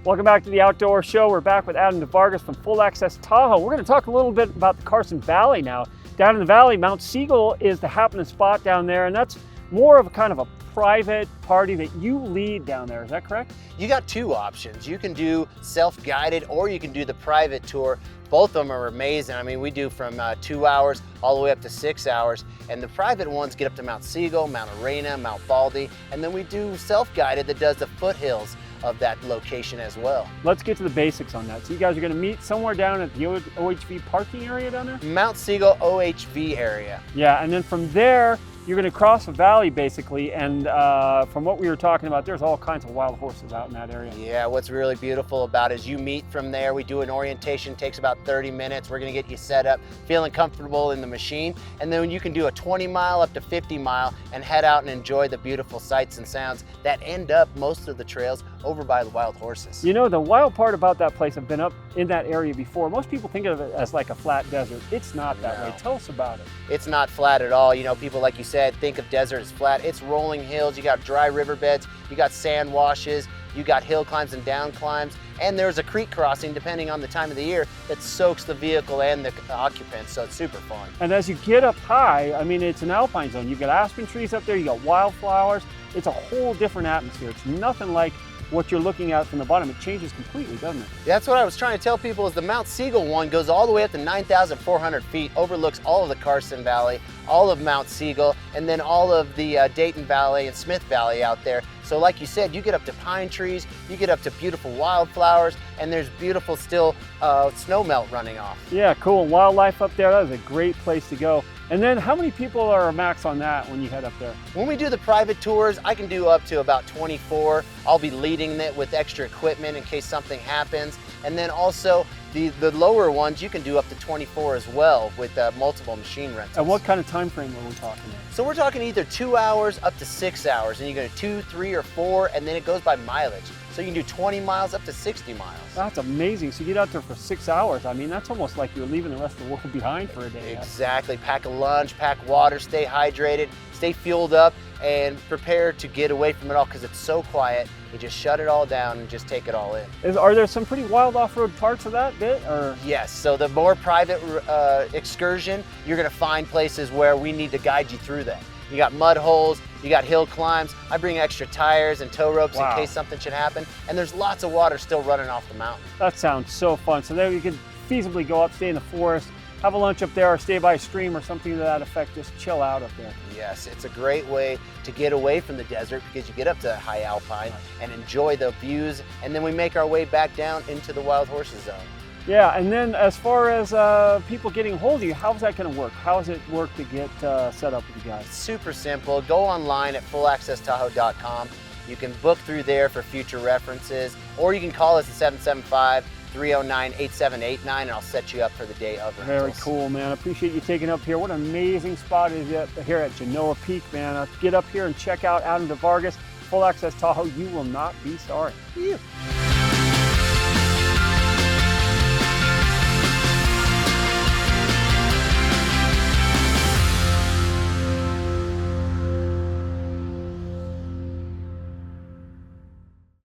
Welcome back to the Outdoor Show. We're back with Adam DeVargas from Full Access Tahoe. We're going to talk a little bit about the Carson Valley now. Down in the valley, Mount Siegel is the happening spot down there, and that's more of a kind of a private party that you lead down there. Is that correct? You got two options. You can do self-guided or you can do the private tour. Both of them are amazing. I mean, we do from 2 hours all the way up to 6 hours. And the private ones get up to Mount Siegel, Mount Arena, Mount Baldy. And then we do self-guided that does the foothills of that location as well. Let's get to the basics on that. So you guys are going to meet somewhere down at the OHV parking area down there? Mount Siegel OHV area. Yeah, and then from there, you're going to cross the valley basically, and from what we were talking about, there's all kinds of wild horses out in that area. Yeah, what's really beautiful about it is you meet from there. We do an orientation, takes about 30 minutes. We're going to get you set up, feeling comfortable in the machine, and then you can do a 20 mile up to 50 mile and head out and enjoy the beautiful sights and sounds that end up most of the trails over by the wild horses. You know, the wild part about that place, I've been up in that area before. Most people think of it as like a flat desert. It's not that way. Tell us about it. It's not flat at all. You know, people, like you said, think of desert as flat. It's rolling hills. You got dry riverbeds. You got sand washes. You got hill climbs and down climbs. And there's a creek crossing, depending on the time of the year, that soaks the vehicle and the occupants. So it's super fun. And as you get up high, I mean, it's an alpine zone. You've got aspen trees up there. You got wildflowers. It's a whole different atmosphere. It's nothing like what you're looking at from the bottom. It changes completely, doesn't it? That's what I was trying to tell people is the Mount Siegel one goes all the way up to 9,400 feet, overlooks all of the Carson Valley, all of Mount Siegel, and then all of the Dayton Valley and Smith Valley out there. So like you said, you get up to pine trees, you get up to beautiful wildflowers, and there's beautiful still snow melt running off. Yeah, cool. Wildlife up there, that is a great place to go. And then how many people are a max on that when you head up there? When we do the private tours, I can do up to about 24. I'll be leading it with extra equipment in case something happens. And then also the lower ones, you can do up to 24 as well with multiple machine rentals. And what kind of time frame are we talking about? So we're talking either 2 hours up to 6 hours, and you go 2, 3, or 4, and then it goes by mileage. So you can do 20 miles up to 60 miles. That's amazing. So you get out there for 6 hours. I mean, that's almost like you're leaving the rest of the world behind for a day. Exactly. Pack a lunch, pack water, stay hydrated, stay fueled up, and prepare to get away from it all because it's so quiet. You just shut it all down and just take it all in. Are there some pretty wild off-road parts of that bit? Or? Yes. So the more private excursion, you're going to find places where we need to guide you through that. You got mud holes, you got hill climbs. I bring extra tires and tow ropes in case something should happen. And there's lots of water still running off the mountain. That sounds so fun. So there you can feasibly go up, stay in the forest, have a lunch up there, or stay by a stream or something to that effect. Just chill out up there. Yes, it's a great way to get away from the desert because you get up to high alpine and enjoy the views. And then we make our way back down into the wild horses zone. Yeah, and then as far as people getting a hold of you, how's that going to work? How does it work to get set up with you guys? Super simple. Go online at fullaccesstahoe.com. You can book through there for future references, or you can call us at 775-309-8789, and I'll set you up for the day of rentals. Very cool, man. I appreciate you taking up here. What an amazing spot it is here at Genoa Peak, man. Get up here and check out Adam DeVargas, Full Access Tahoe. You will not be sorry. Yeah.